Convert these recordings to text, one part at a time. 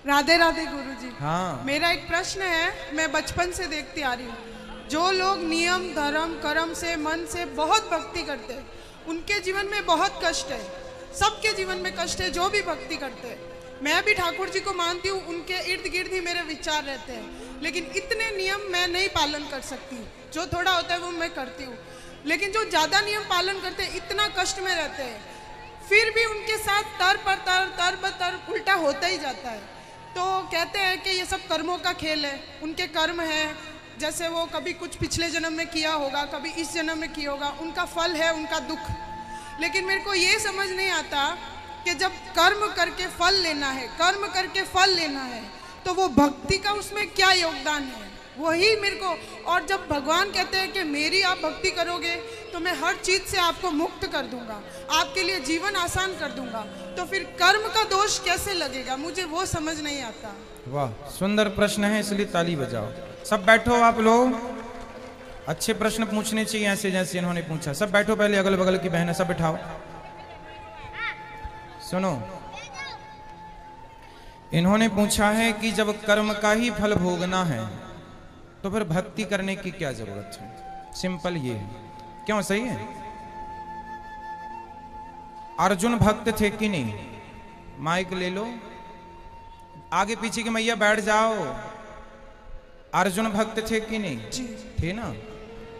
राधे राधे गुरुजी। हाँ। मेरा एक प्रश्न है, मैं बचपन से देखती आ रही हूँ, जो लोग नियम धर्म कर्म से मन से बहुत भक्ति करते हैं उनके जीवन में बहुत कष्ट है। सबके जीवन में कष्ट है जो भी भक्ति करते हैं। मैं भी ठाकुर जी को मानती हूँ, उनके इर्द गिर्द ही मेरे विचार रहते हैं, लेकिन इतने नियम मैं नहीं पालन कर सकती। जो थोड़ा होता है वो मैं करती हूँ, लेकिन जो ज़्यादा नियम पालन करते हैं इतना कष्ट में रहते हैं, फिर भी उनके साथ तर पर तर ब तर उल्टा होता ही जाता है। तो कहते हैं कि ये सब कर्मों का खेल है, उनके कर्म है, जैसे वो कभी कुछ पिछले जन्म में किया होगा, कभी इस जन्म में किया होगा, उनका फल है उनका दुख। लेकिन मेरे को ये समझ नहीं आता कि जब कर्म करके फल लेना है, कर्म करके फल लेना है, तो वो भक्ति का उसमें क्या योगदान है, वही मेरे को। और जब भगवान कहते हैं कि मेरी आप भक्ति करोगे तो मैं हर चीज़ से आपको मुक्त कर दूंगा, आपके लिए जीवन आसान कर दूंगा, तो फिर कर्म का दोष कैसे लगेगा, मुझे वो समझ नहीं आता। वाह, सुंदर प्रश्न है, इसलिए ताली बजाओ। सब बैठो आप लोग। अच्छे प्रश्न पूछने चाहिए ऐसे जैसे इन्होंने पूछा। सब बैठो, पहले अगल बगल की बहनें सब बैठाओ। सुनो, इन्होंने पूछा है कि जब कर्म का ही फल भोगना है तो फिर भक्ति करने की क्या जरूरत है। सिंपल ये है। क्यों? सही है। अर्जुन भक्त थे कि नहीं? माइक ले लो, आगे पीछे की मैया बैठ जाओ। अर्जुन भक्त थे कि नहीं? थे ना।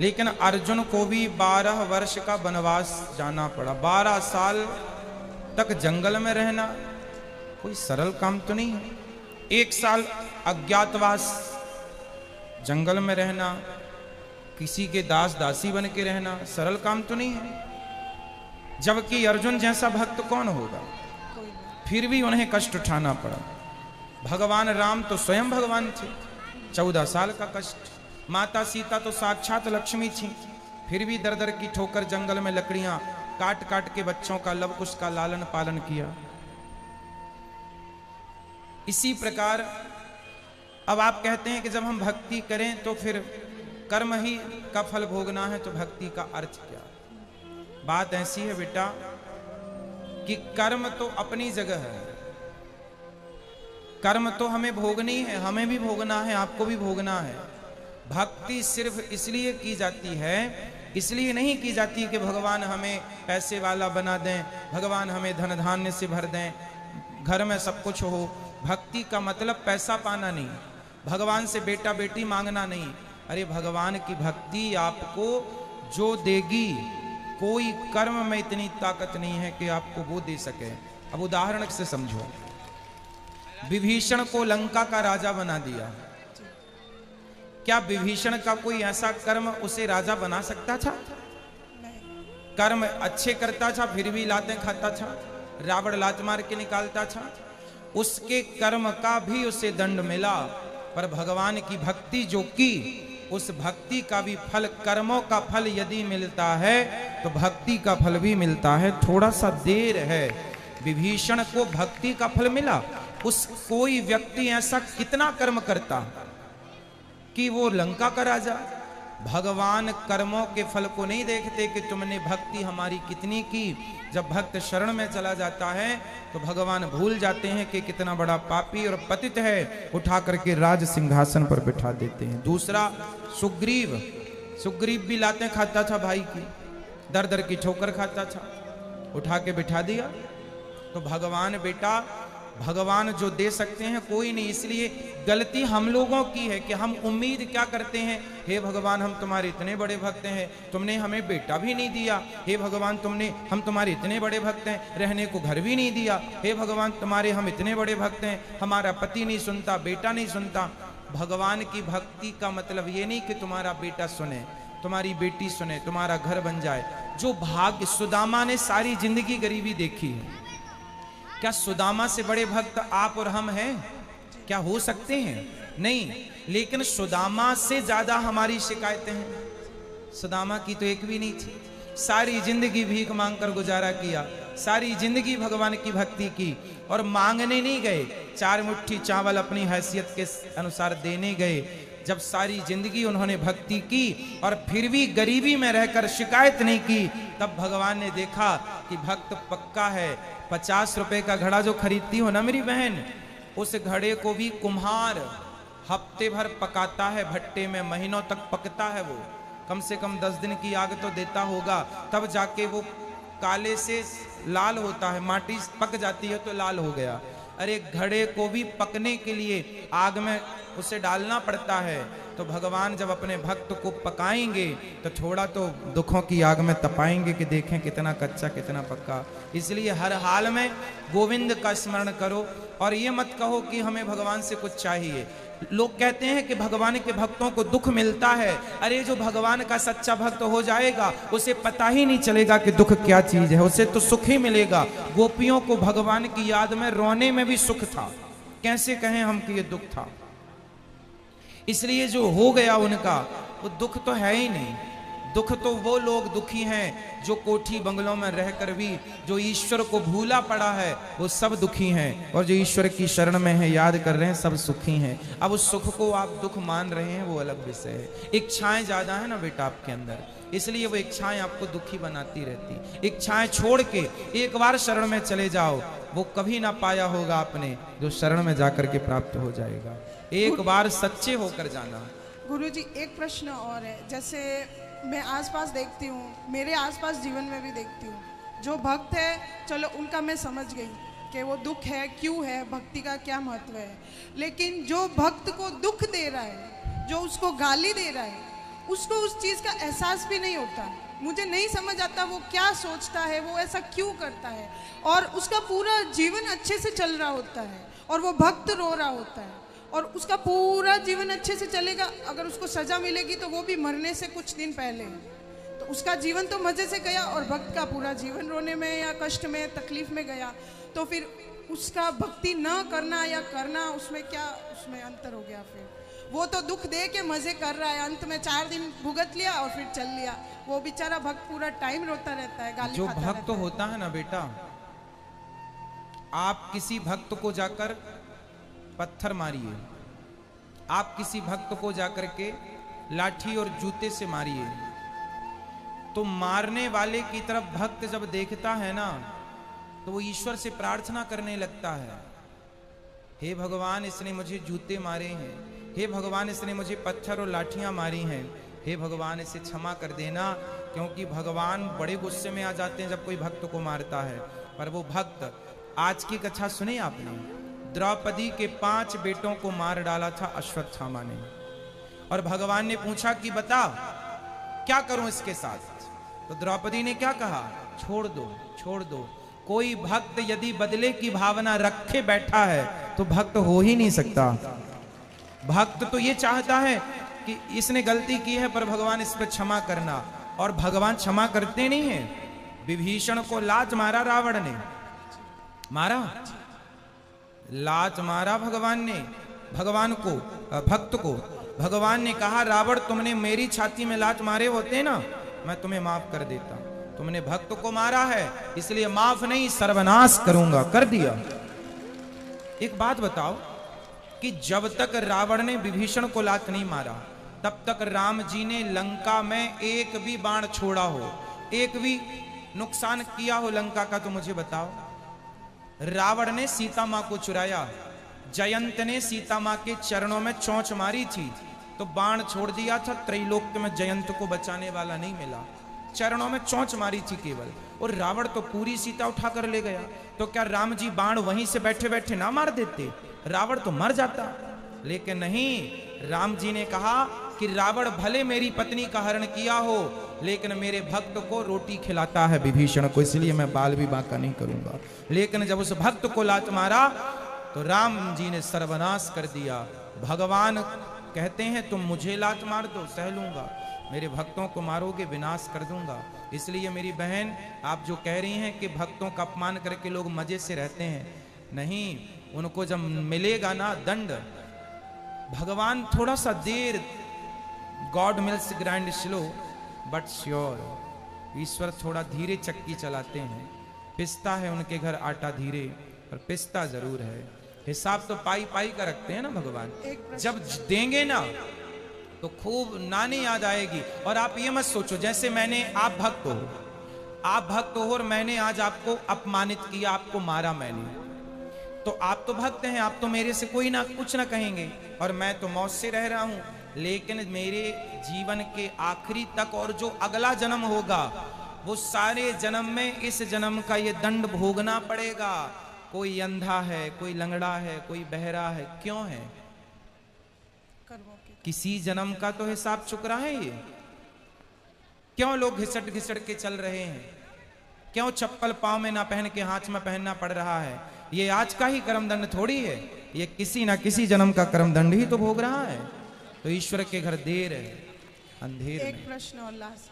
लेकिन अर्जुन को भी 12 वर्ष का वनवास जाना पड़ा। 12 साल तक जंगल में रहना कोई सरल काम तो नहीं है। 1 साल अज्ञातवास जंगल में रहना, किसी के दास दासी बन के रहना सरल काम तो नहीं है। जबकि अर्जुन जैसा भक्त कौन होगा? फिर भी उन्हें कष्ट उठाना पड़ा। भगवान राम तो स्वयं भगवान थे। 14 साल का कष्ट। माता सीता तो साक्षात लक्ष्मी थी, फिर भी दर दर की ठोकर जंगल में लकड़ियां काट काट के बच्चों का लव कुश का लालन पालन किया। इसी प्रकार अब आप कहते हैं कि जब हम भक्ति करें तो फिर कर्म ही का फल भोगना है, तो भक्ति का अर्थ क्या? बात ऐसी है बेटा कि कर्म तो अपनी जगह है, कर्म तो हमें भोगनी है, हमें भी भोगना है, आपको भी भोगना है। भक्ति सिर्फ इसलिए की जाती है, इसलिए नहीं की जाती कि भगवान हमें पैसे वाला बना दें, भगवान हमें धन धान्य से भर दें, घर में सब कुछ हो। भक्ति का मतलब पैसा पाना नहीं, भगवान से बेटा बेटी मांगना नहीं। अरे भगवान की भक्ति आपको जो देगी, कोई कर्म में इतनी ताकत नहीं है कि आपको वो दे सके। अब उदाहरण से समझो, विभीषण को लंका का राजा बना दिया, क्या विभीषण का कोई ऐसा कर्म उसे राजा बना सकता था? कर्म अच्छे करता था फिर भी लातें खाता था, रावण लात मार के निकालता था, उसके कर्म का भी उसे दंड मिला। पर भगवान की भक्ति जो की, उस भक्ति का भी फल, कर्मों का फल यदि मिलता है तो भक्ति का फल भी मिलता है। थोड़ा सा देर है। विभीषण को भक्ति का फल मिला। उस कोई व्यक्ति ऐसा कितना कर्म करता कि वो लंका का राजा। भगवान कर्मों के फल को नहीं देखते कि तुमने भक्ति हमारी कितनी की। जब भक्त शरण में चला जाता है तो भगवान भूल जाते हैं कि कितना बड़ा पापी और पतित है, उठा करके राज सिंहासन पर बिठा देते हैं। दूसरा सुग्रीव, सुग्रीव भी लातें खाता था भाई की, दर दर की ठोकर खाता था, उठा के बिठा दिया। तो भगवान बेटा, भगवान जो दे सकते हैं कोई नहीं। इसलिए गलती हम लोगों की है कि हम उम्मीद क्या करते हैं, हे भगवान हम तुम्हारे इतने बड़े भक्त हैं, तुमने हमें बेटा भी नहीं दिया। हे भगवान हम तुम्हारे इतने बड़े भक्त हैं, रहने को घर भी नहीं दिया। हे भगवान तुम्हारे हम इतने बड़े भक्त हैं, हमारा पति नहीं सुनता, बेटा नहीं सुनता। भगवान की भक्ति का मतलब ये नहीं कि तुम्हारा बेटा सुने, तुम्हारी बेटी सुने, तुम्हारा घर बन जाए। जो भाग्य, सुदामा ने सारी जिंदगी गरीबी देखी है, क्या सुदामा से बड़े भक्त आप और हम हैं? क्या हो सकते हैं? नहीं। लेकिन सुदामा से ज्यादा हमारी शिकायतें हैं। सुदामा की तो एक भी नहीं थी, सारी जिंदगी भीख मांगकर गुजारा किया, सारी जिंदगी भगवान की भक्ति की, और मांगने नहीं गए, 4 मुट्ठी चावल अपनी हैसियत के अनुसार देने गए। जब सारी जिंदगी उन्होंने भक्ति की और फिर भी गरीबी में रहकर शिकायत नहीं की, तब भगवान ने देखा कि भक्त पक्का है। 50 रुपए का घड़ा जो खरीदती हो ना मेरी बहन, उस घड़े को भी कुम्हार हफ्ते भर पकाता है भट्टे में, महीनों तक पकता है वो, कम से कम 10 दिन की आग तो देता होगा, तब जाके वो काले से लाल होता है, माटी पक जाती है तो लाल हो गया। अरे घड़े को भी पकने के लिए आग में उसे डालना पड़ता है। तो भगवान जब अपने भक्त को पकाएंगे तो थोड़ा तो दुखों की आग में तपाएंगे कि देखें कितना कच्चा कितना पक्का। इसलिए हर हाल में गोविंद का स्मरण करो और ये मत कहो कि हमें भगवान से कुछ चाहिए। लोग कहते हैं कि भगवान के भक्तों को दुख मिलता है। अरे जो भगवान का सच्चा भक्त हो जाएगा उसे पता ही नहीं चलेगा कि दुख क्या चीज है, उसे तो सुख ही मिलेगा। गोपियों को भगवान की याद में रोने में भी सुख था, कैसे कहें हम कि ये दुख था। इसलिए जो हो गया उनका वो दुख तो है ही नहीं। दुख तो वो लोग दुखी हैं जो कोठी बंगलों में रहकर भी जो ईश्वर को भूला पड़ा है वो सब दुखी हैं, और जो ईश्वर की शरण में है याद कर रहे हैं सब सुखी हैं। अब उस सुख को आप दुख मान रहे हैं वो अलग विषय है। इच्छाएं ज्यादा है ना बेटा आपके अंदर, इसलिए वो इच्छाएं आपको दुखी बनाती रहती। इच्छाएं छोड़ के एक बार शरण में चले जाओ, वो कभी ना पाया होगा आपने जो शरण में जाकर के प्राप्त हो जाएगा। एक बार सच्चे होकर जाना। गुरुजी एक प्रश्न और है, जैसे मैं आसपास देखती हूँ, मेरे आसपास जीवन में भी देखती हूँ, जो भक्त है चलो उनका मैं समझ गई कि वो दुख है क्यों है, भक्ति का क्या महत्व है, लेकिन जो भक्त को दुख दे रहा है, जो उसको गाली दे रहा है, उसको उस चीज़ का एहसास भी नहीं होता। मुझे नहीं समझ आता वो क्या सोचता है, वो ऐसा क्यों करता है, और उसका पूरा जीवन अच्छे से चल रहा होता है और वो भक्त रो रहा होता है और उसका पूरा जीवन अच्छे से चलेगा। अगर उसको सजा मिलेगी तो वो भी मरने से कुछ दिन पहले, तो उसका जीवन तो मजे से गया और भक्त का पूरा जीवन रोने में या कष्ट में तकलीफ में गया। तो फिर उसका भक्ति न करना या करना, उसमें क्या उसमें अंतर हो गया। फिर वो तो दुख दे के मजे कर रहा है, अंत में 4 दिन भुगत लिया और फिर चल लिया। वो बेचारा भक्त पूरा टाइम रोता रहता है, गाली जो खाता भक्त रहता है। होता है ना बेटा, आप किसी भक्त को जाकर पत्थर मारिए, आप किसी भक्त को जाकर के लाठी और जूते से मारिए, तो मारने वाले की तरफ भक्त जब देखता है ना तो वो ईश्वर से प्रार्थना करने लगता है, हे भगवान इसने मुझे जूते मारे हैं, हे भगवान इसने मुझे पत्थर और लाठियां मारी हैं, हे भगवान इसे क्षमा कर देना। क्योंकि भगवान बड़े गुस्से में आ जाते हैं जब कोई भक्त को मारता है। पर वो भक्त, आज की कथा सुनी आपने, द्रौपदी के 5 बेटों को मार डाला था अश्वत्थामा ने, और भगवान ने पूछा कि बता क्या करूं इसके साथ। तो द्रौपदी ने क्या कहा, छोड़ दो छोड़ दो। कोई भक्त यदि बदले की भावना रखे बैठा है तो भक्त हो ही नहीं सकता। भक्त तो ये चाहता है कि इसने गलती की है पर भगवान इस पर क्षमा करना, और भगवान क्षमा करते नहीं है। विभीषण को लात मारा रावण ने, मारा लात मारा भगवान ने, भगवान को भक्त को। भगवान ने कहा रावण तुमने मेरी छाती में लात मारे होते ना मैं तुम्हें माफ कर देता, तुमने भक्त को मारा है इसलिए माफ नहीं सर्वनाश करूंगा, कर दिया। एक बात बताओ कि जब तक रावण ने विभीषण को लात नहीं मारा तब तक राम जी ने लंका में एक भी बाण छोड़ा हो, एक भी नुकसान किया हो लंका का, तो मुझे बताओ। रावण ने सीता मां को चुराया, जयंत ने सीता मां के चरणों में चोंच मारी थी तो बाण छोड़ दिया था, त्रैलोक्य में जयंत को बचाने वाला नहीं मिला, चरणों में चोंच मारी थी केवल, और रावण तो पूरी सीता उठा कर ले गया। तो क्या राम जी बाण वहीं से बैठे बैठे ना मार देते, रावण तो मर जाता। लेकिन नहीं, राम जी ने कहा कि रावण भले मेरी पत्नी का हरण किया हो लेकिन मेरे भक्त को रोटी खिलाता है विभीषण को, इसलिए मैं बाल भी बांका नहीं करूंगा। लेकिन जब उस भक्त को लात मारा तो राम जी ने सर्वनाश कर दिया। भगवान कहते हैं तुम मुझे लात मार दो सह लूंगा, मेरे भक्तों को मारोगे विनाश कर दूंगा। इसलिए मेरी बहन आप जो कह रही हैं कि भक्तों का अपमान करके लोग मजे से रहते हैं, नहीं, उनको जब मिलेगा ना दंड, भगवान थोड़ा सा देर, God mills grind slow but sure, ईश्वर थोड़ा धीरे चक्की चलाते हैं। पिसता है उनके घर आटा धीरे, पर पिसता जरूर है। हिसाब तो पाई पाई का रखते हैं ना भगवान, जब देंगे ना तो खूब नानी याद आएगी। और आप ये मत सोचो जैसे मैंने, आप भक्त हो और मैंने आज आपको अपमानित किया, आपको मारा मैंने, तो आप तो भक्त हैं, आप तो मेरे से कोई ना कुछ ना कहेंगे, और मैं तो मौत से रह रहा हूं, लेकिन मेरे जीवन के आखिरी तक और जो अगला जन्म होगा वो सारे जन्म में इस जन्म का ये दंड भोगना पड़ेगा। कोई अंधा है, कोई लंगड़ा है, कोई बहरा है, क्यों है? कर्मों के। किसी जन्म का तो हिसाब चुक रहा है ये। क्यों लोग घिसट घिसट के चल रहे हैं? क्यों चप्पल पांव में ना पहन के हाथ में पहनना पड़ रहा है? ये आज का ही कर्म दंड थोड़ी है, ये किसी ना किसी जन्म का कर्म दंड ही तो भोग रहा है। तो ईश्वर के घर देर है, अंधेर एक में। प्रश्न और लास्ट,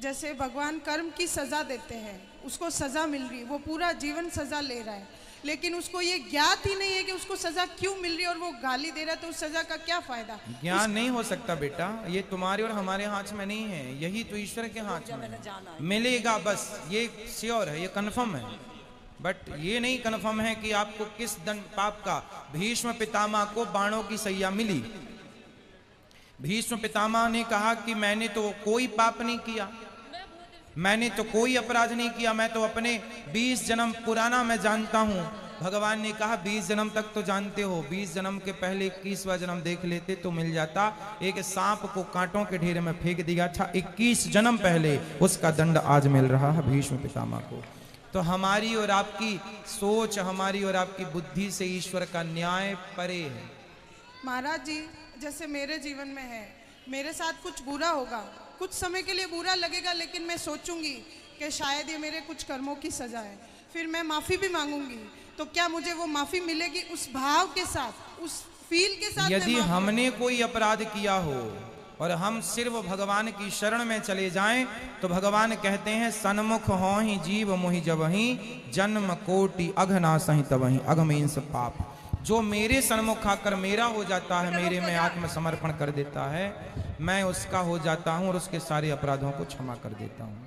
जैसे भगवान कर्म की सजा देते हैं, उसको सजा मिल रही, वो पूरा जीवन सजा ले रहा है, लेकिन उसको ये ज्ञात ही नहीं है कि उसको सजा क्यों मिल रही है और वो गाली दे रहा है, तो उस सजा का क्या फायदा? ज्ञान नहीं हो सकता बेटा, ये तुम्हारे और हमारे हाथ में नहीं है, यही तो ईश्वर के हाथ में है। मिलेगा बस, ये श्योर है, ये कन्फर्म है, बट ये नहीं कन्फर्म है कि आपको किस दंड पाप का। भीष्म पितामह को बाणों की सैया मिली। भीष्म पितामह ने कहा कि मैंने तो कोई पाप नहीं किया, मैंने तो कोई अपराध नहीं किया, मैं तो अपने 20 जन्म पुराना मैं जानता हूं। भगवान ने कहा 20 जन्म तक तो जानते हो, 20 जन्म के पहले 21वां जन्म देख लेते तो मिल जाता। एक सांप को कांटों के ढेर में फेंक दिया था 21 जन्म पहले, उसका दंड आज मिल रहा है भीष्म पितामह को। तो हमारी और आपकी सोच, हमारी और आपकी बुद्धि से ईश्वर का न्याय परे है। महाराज जी, जैसे मेरे जीवन में है, मेरे साथ कुछ बुरा होगा, कुछ समय के लिए बुरा लगेगा, लेकिन मैं सोचूंगी कि शायद ये मेरे कुछ कर्मों की सजा है, फिर मैं माफी भी मांगूंगी, तो क्या मुझे वो माफी मिलेगी उस भाव के साथ, उस फील के साथ? यदि हमने कोई अपराध किया हो और हम सिर्फ भगवान की शरण में चले जाएं, तो भगवान कहते हैं सन्मुख हो ही जीव मोहि जबहि, जन्म कोटि अघनासहि तबहि, अघमेंस पाप। जो मेरे सन्मुख आकर मेरा हो जाता है, मेरे में आत्मसमर्पण कर देता है, मैं उसका हो जाता हूं और उसके सारे अपराधों को क्षमा कर देता हूं।